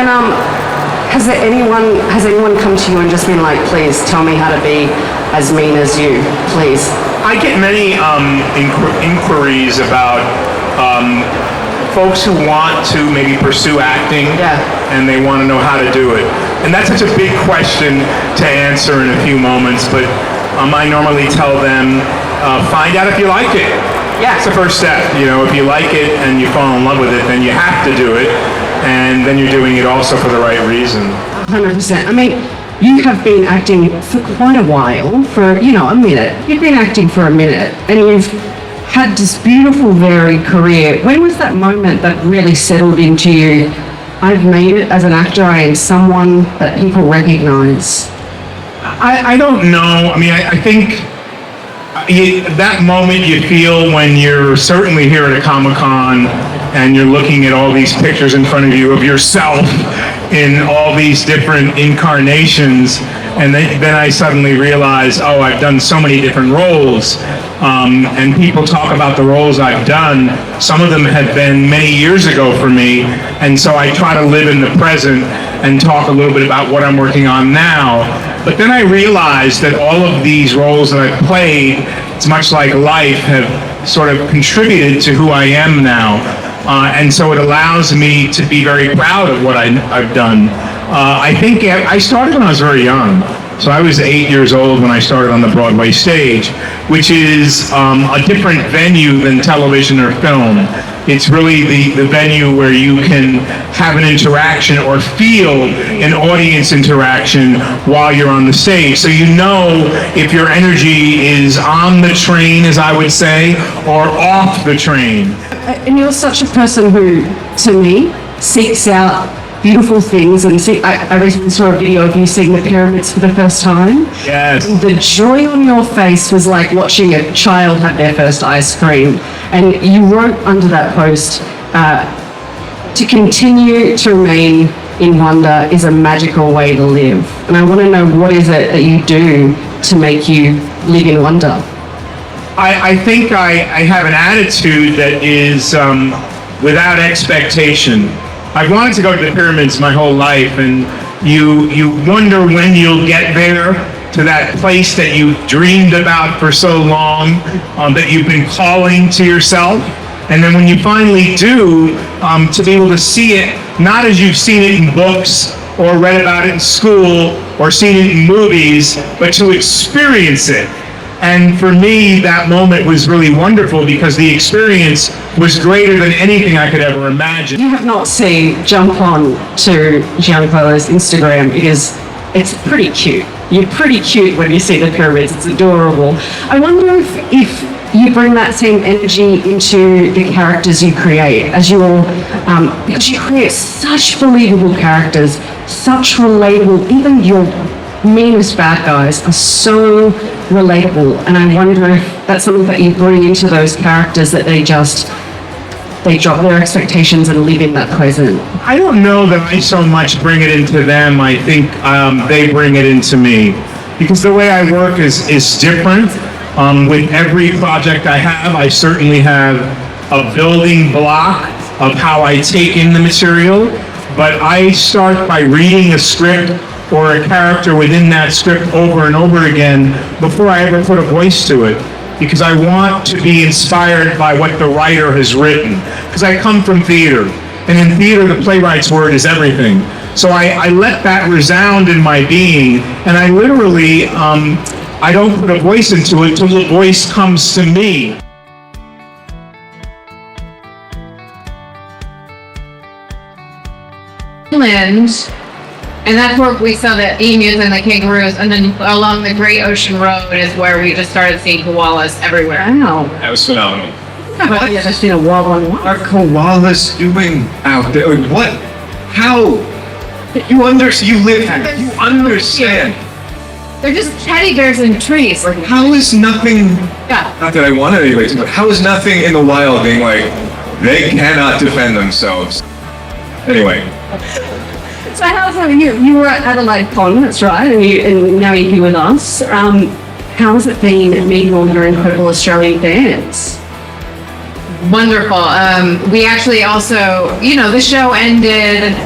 And has anyone come to you and just been like, please tell me how to be as mean as you, please? I get many inquiries about folks who want to maybe pursue acting, and they want to know how to do it. And that's such a big question to answer in a few moments, but I normally tell them, find out if you like it. Yeah. It's the first step. You know, if you like it and you fall in love with it, then you have to do it, and then you're doing it also for the right reason. 100%. I mean, you have been acting for quite a while, for, a minute. You've been acting for a minute, and you've had this beautiful, varied career. When was that moment that really settled into you? I've made it as an actor. I am someone that people recognize. I don't know. I mean, I think that moment you feel when you're certainly here at a Comic-Con and you're looking at all these pictures in front of you of yourself in all these different incarnations, and then I suddenly realize, oh, I've done so many different roles, and people talk about the roles I've done. Some of them have been many years ago for me, and so I try to live in the present and talk a little bit about what I'm working on now. But then I realized that all of these roles that I've played, it's much like life, have sort of contributed to who I am now. And so it allows me to be very proud of what I've done. I think I started when I was very young. So I was 8 years old when I started on the Broadway stage, which is a different venue than television or film. It's really the venue where you can have an interaction or feel an audience interaction while you're on the stage. So you know if your energy is on the train, as I would say, or off the train. And you're such a person who, to me, seeks out beautiful things. And I recently saw a video of you seeing the pyramids for the first time. Yes. And the joy on your face was like watching a child have their first ice cream. And you wrote under that post, to continue to remain in wonder is a magical way to live. And I want to know, what is it that you do to make you live in wonder? I think I have an attitude that is without expectation. I've wanted to go to the pyramids my whole life, and you wonder when you'll get there, to that place that you dreamed about for so long, that you've been calling to yourself. And then when you finally do, to be able to see it, not as you've seen it in books or read about it in school or seen it in movies, but to experience it. And for me, that moment was really wonderful because the experience was greater than anything I could ever imagine. You have not seen, jump on to Giancarlo's Instagram. It's pretty cute. You're pretty cute when you see the pyramids. It's adorable. I wonder if you bring that same energy into the characters you create, as you're, because you create such believable characters, such relatable, even your meanest bad guys are so relatable, and I wonder if that's something that you bring into those characters, that they drop their expectations and live in that present. I don't know that I so much bring it into them. I think they bring it into me, because the way I work is different. With every project I have, I certainly have a building block of how I take in the material, but I start by reading a script or a character within that script over and over again before I ever put a voice to it, because I want to be inspired by what the writer has written, because I come from theater, and in theater the playwright's word is everything. So I let that resound in my being, and I literally, I don't put a voice into it until the voice comes to me. And that's where we saw the emus and the kangaroos, and then along the Great Ocean Road is where we just started seeing koalas everywhere. Wow. That was phenomenal. I've never seen a wild one. What are koalas doing out there? Like, what? How? You understand? You live here. You understand. They're just teddy bears in trees. Like, how is nothing? Yeah. Not that I want it anyways, but how is nothing in the wild being like, they cannot defend themselves? Anyway. So how's it? You were at Adelaide Con, that's right, and now you're here with us. How's it been meeting all your incredible Australian fans? Wonderful. We actually also, the show ended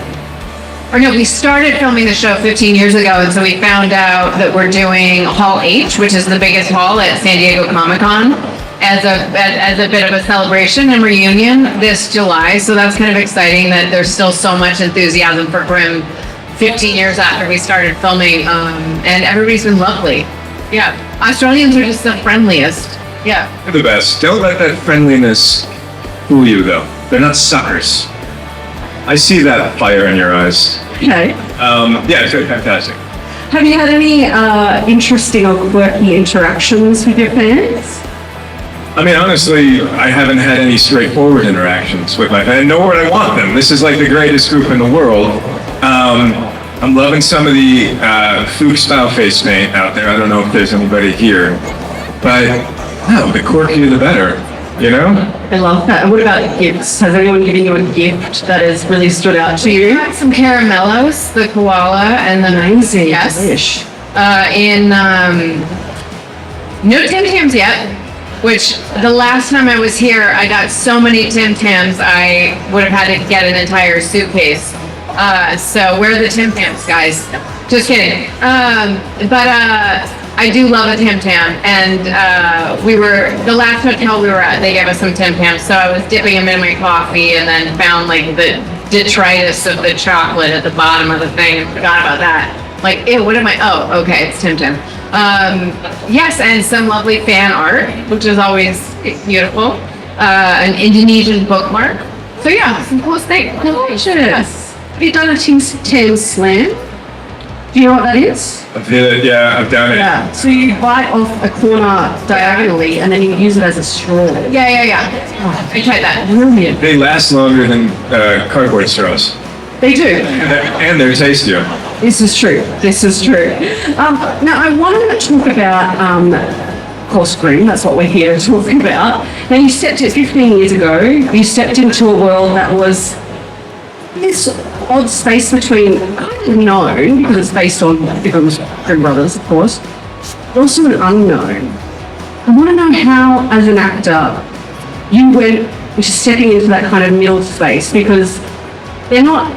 or no, we started filming the show 15 years ago, and so we found out that we're doing Hall H, which is the biggest hall at San Diego Comic-Con, as a bit of a celebration and reunion this July. So that's kind of exciting that there's still so much enthusiasm for Grimme 15 years after we started filming, and everybody's been lovely. Yeah, Australians are just the friendliest. Yeah. They're the best. Don't let that friendliness fool you, though. They're not suckers. I see that fire in your eyes. Okay. Yeah, it's really fantastic. Have you had any interesting or quirky interactions with your fans? I mean, honestly, I haven't had any straightforward interactions with my fans, nor would I want them. This is like the greatest group in the world. I'm loving some of the Fuchs style face paint out there. I don't know if there's anybody here, but no, the quirkier the better, you know? I love that. And what about gifts? Has anyone given you a gift that has really stood out to you? Got some caramellos, the koala, and the Amazing. yes. Delish. No Tim Tams yet. Which the last time I was here, I got so many Tim Tams, I would have had to get an entire suitcase. So where are the Tim Tams, guys? Just kidding. But I do love a Tim Tam, and the last hotel we were at, they gave us some Tim Tams, so I was dipping them in my coffee and then found like the detritus of the chocolate at the bottom of the thing and forgot about that. Like, ew, what am I? Oh, okay, it's Tim Tam. Yes, and some lovely fan art, which is always beautiful. An Indonesian bookmark. So yeah, some cool things. Delicious. Have you done a Tim Tam slam? Do you know what that is? I've done it. Yeah. So you bite off a corner diagonally and then you use it as a straw. Yeah. I tried that. Brilliant. They last longer than cardboard straws. They do. And they're tastier. This is true. Now, I wanted to talk about, of course, Grimme. That's what we're here to talk about. Now, you stepped in 15 years ago. You stepped into a world that was this odd space between kind of known, because it's based on the Grimme brothers, of course, but also an unknown. I want to know how, as an actor, you went into stepping into that kind of middle space, because they're not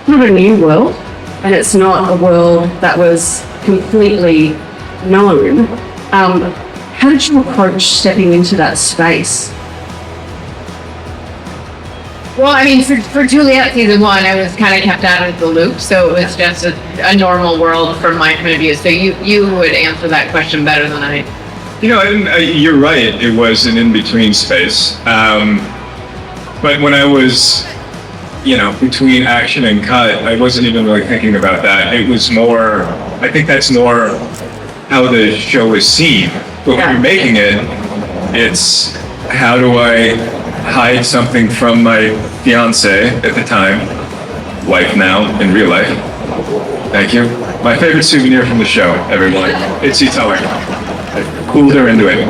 a new world, and it's not a world that was completely known. How did you approach stepping into that space? Well, I mean, for Juliet season 1, I was kind of kept out of the loop, so it was just a normal world from my point of view. So you would answer that question better than I. You know, you're right. It was an in-between space. But when I was, between action and cut, I wasn't even really thinking about that. It was more, I think that's more how the show is seen. But when you're making it, it's how do I hide something from my fiance at the time, wife now in real life. Thank you. My favorite souvenir from the show, everyone. It's Italy. I cooled her into it.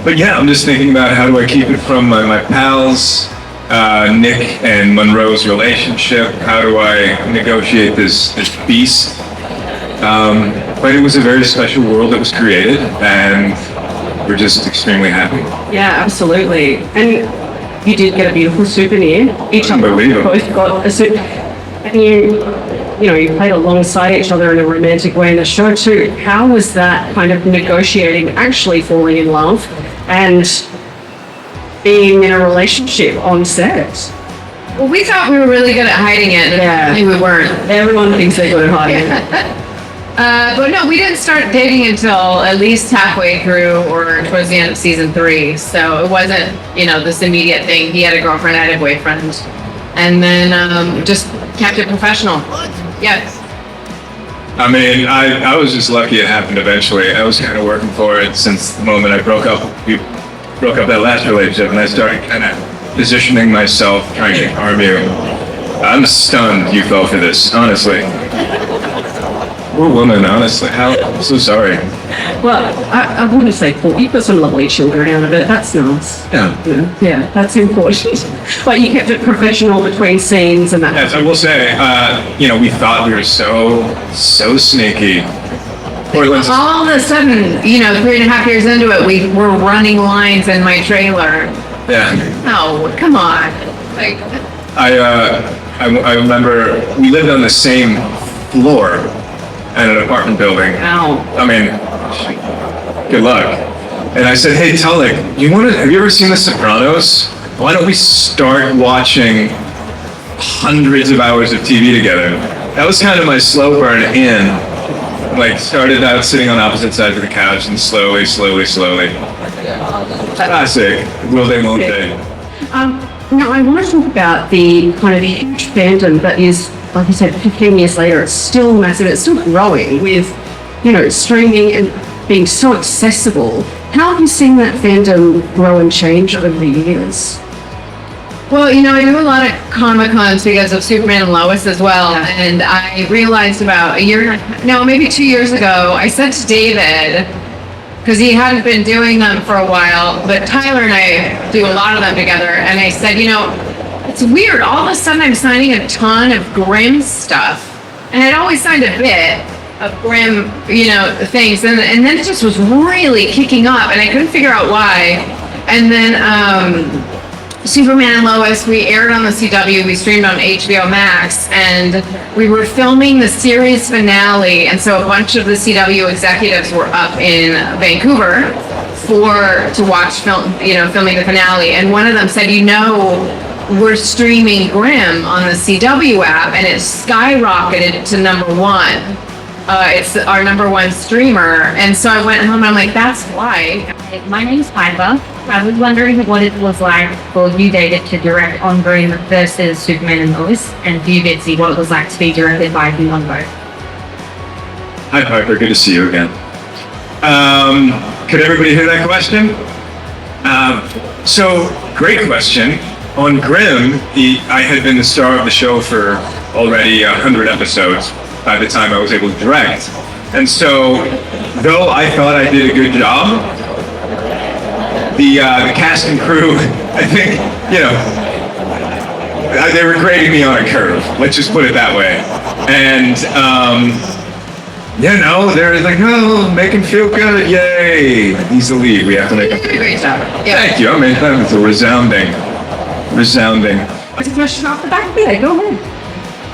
But yeah, I'm just thinking about how do I keep it from my pals, Nick and Monroe's relationship. How do I negotiate this beast? But it was a very special world that was created, and we're just extremely happy. Yeah, absolutely. And you did get a beautiful souvenir. Each of them both got a souvenir. And you played alongside each other in a romantic way in the show too. How was that kind of negotiating, actually falling in love and being in a relationship on set? Well, we thought we were really good at hiding it. Yeah. We weren't. Everyone thinks they're good at hiding it. But no, we didn't start dating until at least halfway through or towards the end of season 3. So it wasn't, this immediate thing. He had a girlfriend, I had a boyfriend. And then just kept it professional. Yes. I mean, I was just lucky it happened eventually. I was kind of working for it since the moment I broke up. We broke up that last relationship, and I started kind of positioning myself, trying to harm you. I'm stunned you fell for this, honestly. Poor woman, honestly. I'm so sorry. Well, I wouldn't say poor. You've got some lovely children out of it. That's nice. Yeah. Yeah, that's important. But you kept it professional between scenes and that. Yes, I will say, we thought we were so sneaky. Portland's All of a sudden, 3.5 years into it, we were running lines in my trailer. yeah. Oh, come on. Like, I I remember we lived on the same floor at an apartment building. Wow. I mean, good luck. And I said, hey, Tulloch, have you ever seen The Sopranos? Why don't we start watching hundreds of hours of TV together? That was kind of my slow burn in. Like, started out sitting on opposite sides of the couch and slowly. Classic. Will they, won't they? Now, I want to talk about the kind of huge fandom that is, like I said, 15 years later, it's still massive, it's still growing with, streaming and being so accessible. How have you seen that fandom grow and change over the years? Well, I do a lot of Comic-Cons because of Superman and Lois as well. And I realized about maybe 2 years ago, I said to David, because he hadn't been doing them for a while, but Tyler and I do a lot of them together. And I said, it's weird. All of a sudden I'm signing a ton of Grimme stuff. And I'd always signed a bit of Grimme, things. And then it just was really kicking up and I couldn't figure out why. And then, Superman and Lois, we aired on the CW, we streamed on HBO Max, and we were filming the series finale, and so a bunch of the CW executives were up in Vancouver to watch filming the finale, and one of them said, we're streaming Grimme on the CW app, and it skyrocketed to #1. It's our #1 streamer, and so I went home and I'm like, that's why. My name's Piper. I was wondering what it was like for you, David, to direct on Grimme versus Superman and Lois, and for you, Betsy, what it was like to be directed by you on both. Hi, Piper. Good to see you again. Could everybody hear that question? So, great question. On Grimme, I had been the star of the show for already 100 episodes by the time I was able to direct. And so, though I thought I did a good job, the cast and crew, I think, they were grading me on a curve. Let's just put it that way. And, they're like, oh, make him feel good, yay. He's the lead, we have to make him feel good. Great job. Yeah. Thank you, I mean, that was a resounding. It's a question off the back there, go ahead.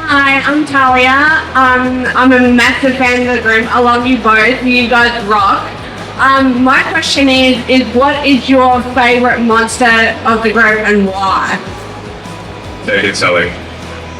Hi, I'm Talia. I'm a massive fan of the group. I love you both. You guys rock. My question is what is your favorite monster of the group and why? David Sully.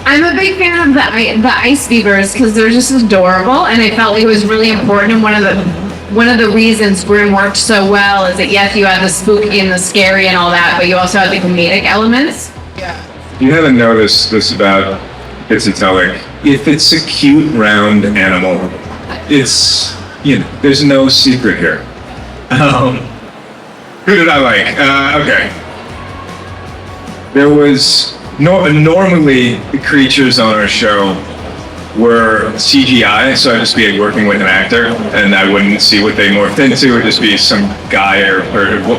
I'm a big fan of the ice beavers because they're just adorable, and I felt like it was really important. And one of the reasons Grimme worked so well is that yes, you had the spooky and the scary and all that, but you also had the comedic elements. Yeah. You haven't noticed this about Bitsy Tulloch. If it's a cute, round animal, it's, there's no secret here. Who did I like? Okay. There was, normally the creatures on our show were CGI, so I'd just be working with an actor, and I wouldn't see what they morphed into. It would just be some guy or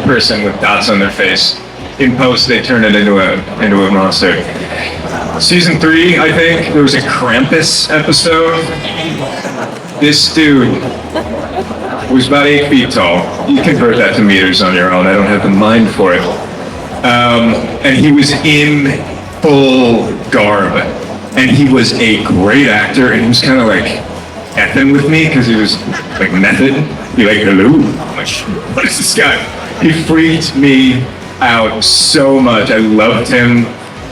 person with dots on their face. In post, they turned it into a monster. Season 3, I think, there was a Krampus episode. This dude was about 8 feet tall. You convert that to meters on your own. I don't have the mind for it. And he was in full garb. And he was a great actor, and he was kind of like effing with me because he was like method. Be like, hello? I'm like, what is this guy? He freaked me out so much. I loved him.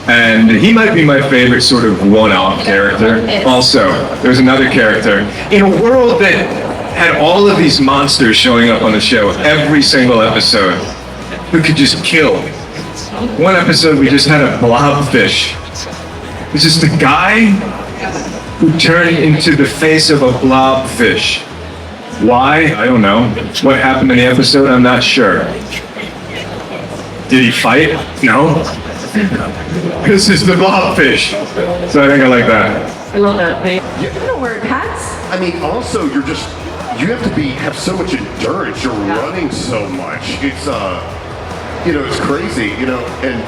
And he might be my favorite sort of one-off character. Also, there's another character. In a world that had all of these monsters showing up on the show every single episode, who could just kill. One episode we just had a blobfish. It's just a guy who turned into the face of a blobfish. Why? I don't know. What happened in the episode? I'm not sure. Did he fight? No. This is the blobfish. So I think I like that. I love that. You don't wear hats. I mean, also you have to have so much endurance. You're running so much. It's it's crazy. And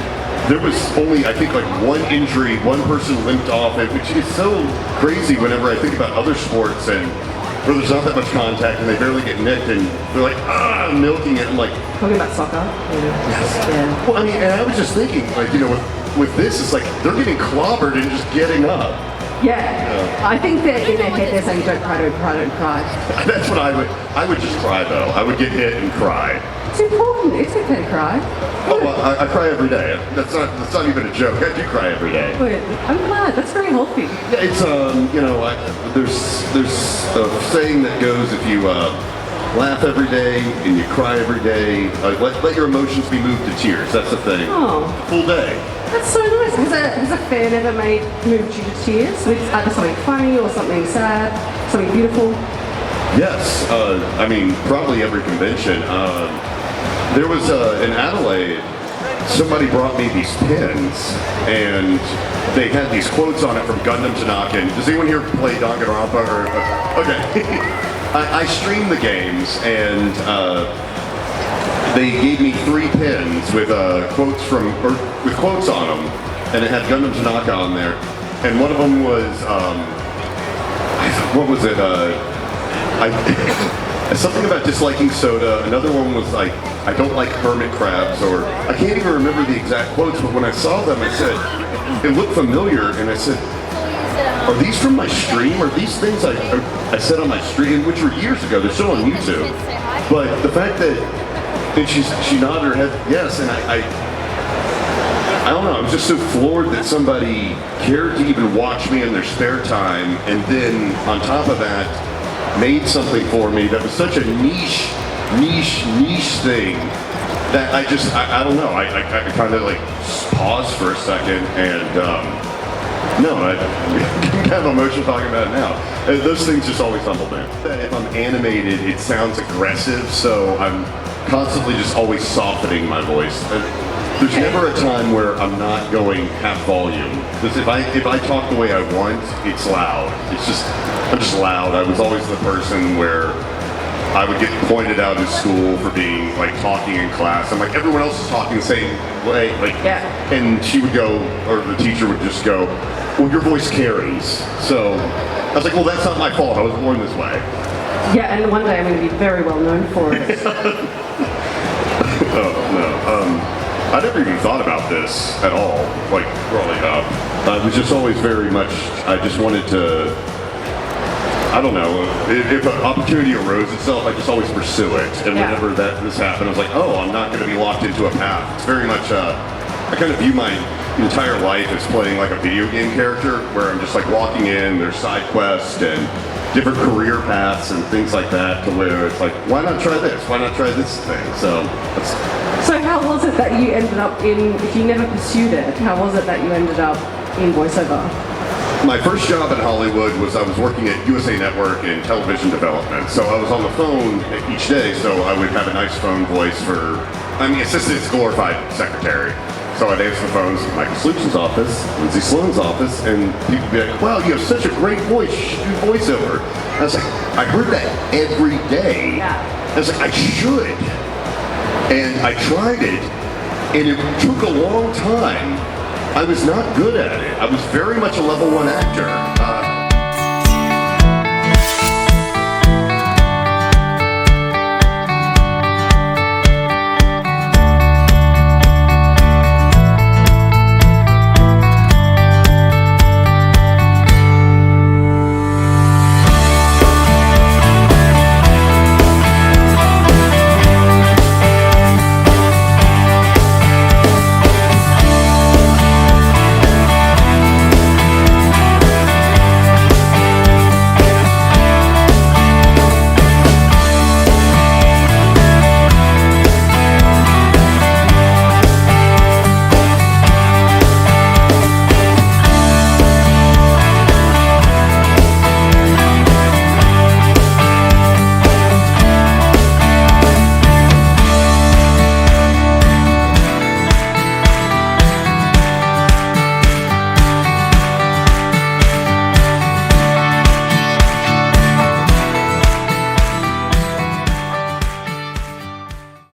there was only I think like one injury. One person limped off, which is so crazy. Whenever I think about other sports and where there's not that much contact and they barely get nicked and they're like milking it. I'm like Talking about soccer? yes. Yeah. Well, I mean, and I was just thinking like with with this, it's like they're getting clobbered and just getting up. Yeah. I think that in their head they're saying, don't cry, don't cry, don't cry. That's what I would just cry though. I would get hit and cry. It's important. It's okay to cry. Oh, well, I cry every day. That's not even a joke. I do cry every day. But I'm glad. That's very healthy. Yeah, it's there's a saying that goes, if you laugh every day and you cry every day, let your emotions be moved to tears. That's the thing. Oh. Full day. That's so nice. Has a fan ever moved you to tears with either something funny or something sad, something beautiful? Yes. I mean, probably every convention. There was in Adelaide, somebody brought me these pins, and they had these quotes on it from Gundam to Naken. Does anyone here play Danganronpa? Okay. I stream the games, and they gave me 3 pins with with quotes on them, and it had Gundam Tanaka on there. And one of them was what was it? Something about disliking soda. Another one was like, I don't like hermit crabs, or I can't even remember the exact quotes. But when I saw them, I said it looked familiar, and I said, are these from my stream? Are these things I said on my stream, which were years ago? They're still on YouTube. But the fact that she nodded her head yes, and I don't know, I was just so floored that somebody cared to even watch me in their spare time, and then on top of that, made something for me that was such a niche thing that I don't know, I kind of like paused for a second, and no, I'm kind of emotional talking about it now. Those things just always humble me. If I'm animated, it sounds aggressive, so I'm constantly just always softening my voice. There's never a time where I'm not going half volume. Because if I talk the way I want, it's loud. I'm just loud. I was always the person where I would get pointed out in school for being like talking in class. I'm like, everyone else is talking the same way, and she would go, or the teacher would just go, well, your voice carries. So I was like, well, that's not my fault. I was born this way. Yeah, and one day I'm going to be very well known for it. Oh, no. I never even thought about this at all, like growing up. I was just always very much, I just wanted to, I don't know, if an opportunity arose itself, I just always pursue it. And whenever this happened, I was like, oh, I'm not going to be locked into a path. It's very much, I kind of view my entire life as playing like a video game character, where I'm just like walking in, there's side quests and different career paths and things like that, to where it's like, why not try this? Why not try this thing? So how was it that you ended up if you never pursued it, how was it that you ended up in voiceover? My first job in Hollywood was I was working at USA Network in television development. So I was on the phone each day, so I would have a nice phone voice assistant's glorified secretary. So I'd answer the phones in Michael Slucci's office, Lindsay Sloan's office, and people would be like, wow, you have such a great voice, you should do voiceover. And I was like, I heard that every day. Yeah. I was like, I should. And I tried it, and it took a long time. I was not good at it. I was very much a level 1 actor.